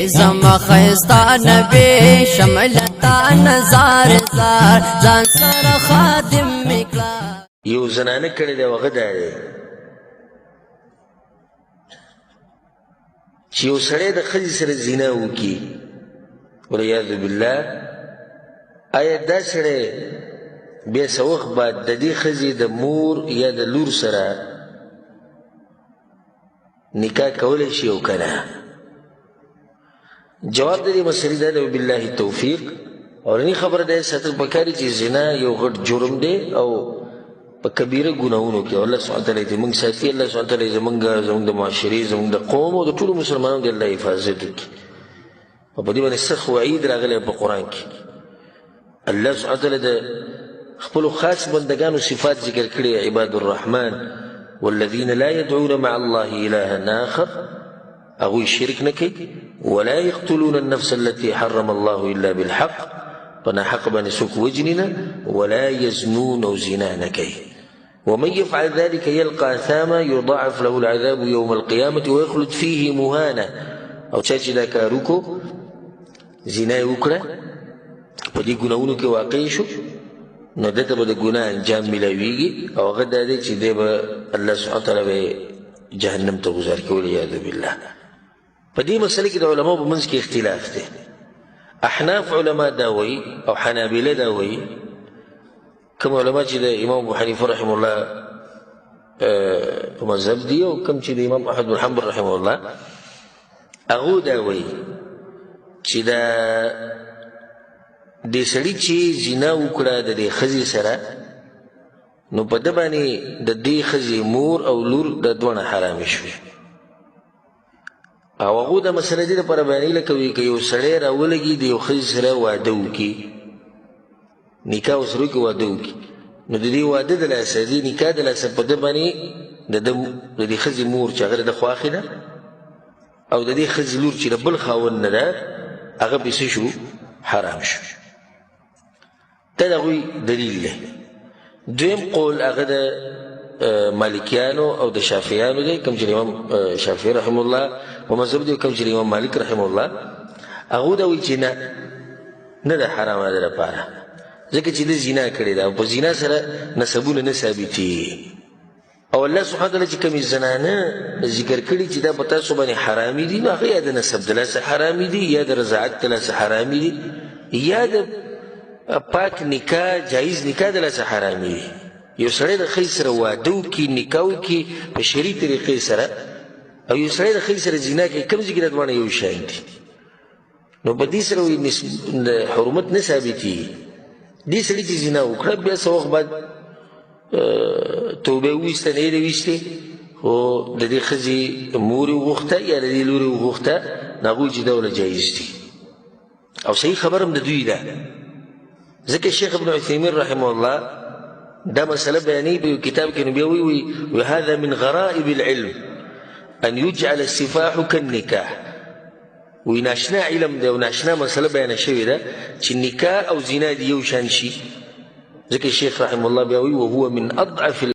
زما خیستا نبی شملتا نزار زار ځان سره خادم میکلا یو زنانه کړی دی هغه دا دی چې یو سړی د ښځې سره زنا وکړي والعیاذ بالله آیا دا سړی بیا څه وخت بعد د دې ښځې د مور یا د لور سره نکاح کولی شي او که نه جواب د دې مسلې دا دی وبالله التوفیق اولني خبره دا ساتل پکار چې زنا یو غټ جرم دی او په کبیره ګناهونو کې الله سبحانه وتعالی دې موږ ساتي الله سبحانه وتعالی زموږ د معاشرې زموږ د قوم او د ټولو مسلمانانو د الله حفاظت وکړي او په دې باندې سخت وعید راغلی په قرآن کې الله سبحانه وتعالی د خپلو خاص بندګانو صفات ذکر کړي عباد الرحمن والذين لا يدعون مع الله إلها آخر أغوي شرك نكي ولا يقتلون النفس التي حرم الله إلا بالحق فنا حق بني سوك وجننا ولا يزنون أو زنا نكي ومن يفعل ذلك يلقى أثاما يضاعف له العذاب يوم القيامة ويخلد فيه مهانا أو تشاجي ذاك روكو زنا يوكرا فدي قناونو كي واقعيشو نو دته به د ګناه انجام ملاویږي او هغه دا دی چې دی به الله سبحانه وتعالی به جهنم ته ګذار کړي والعیاذ بالله په دې مسله کې د علماو په منځ کې اختلاف دی احناف علما دا وایي او حنابله دا وایي کوم علما چې د امام ابو حنیفه رحمه الله په مذهب دی او کوم چې د امام احمد بن حنبل رحمه الله هغه دا وایي چې دا د سړي چې زنا وکړه د دې ښځې سره نو په ده باندې د دې ښځې مور او لور د دواړه حرامې شوې او هغو دا مسله دې دپاره بیانوي لکه وایي که یو سړی راولګي د یو ښځې سره واده وکړي نکاح ورسره وکړي واده وکړي نو د دې واده د لاسه دې نکاح د لاسه په ده باندې د دې ښځې مور چې هغه د خوښې ده او د دې ښځې لور چې د بل خاوند نه ده هغه پې څه شو حرام شو دا د هغوی دلیل دی دویم قول هغه د مالکیانو او د شافعیانو دی کوم چې امام شافعي رحمه الله په مذهب دی کوم چې امام مالک رحمه الله هغو دا وایي چې نه ده حرامه ده لپاره ځکه چې ده زنا کړې ده او په زنا سره نسبونه نه ثابتېږي او الله سبحانه وتعالی چې کومې زنانه ذکر کړي چې دا په تاسو باندې حرامي دي نو هغه یا د نسب د لاسه حرامي دي یا د رضاعت د لاسه حرامي دي یا د پاک نکاح جایز نکاح د لاسه حرامي دي یو سړی د ښځې سره واده وکړي نکاح وکړي په شرعي طریقې سره او یو سړی د ښځې سره زنا کوي کوم ځای کې دا دواړه یو شان دي نو په دې سره حرمت نه ثابتېږي دې سړي چې زنا وکړه بیا څه وخت بعد توبه وویسته نه یې ده ویستې خو د دې ښځې مور یې وغوښته یا د دې لور یې وغوښته نو هغوی چې دا وله جایز دي او صحیح خبر هم د دوی ده ځکه شیخ ابن عثیمین رحمه الله دا مسله بیانوي په یو کتاب کې نو بیا وایي وهذا من غرائب العلم ان يجعل السفاح كالنکاح وایي ناشنا علم دی او ناشنا مسله بیانه شوې ده چې نکاح او زنا دي یو شان شي ذكر الشيخ رحمه الله بيقول وهو من أضعف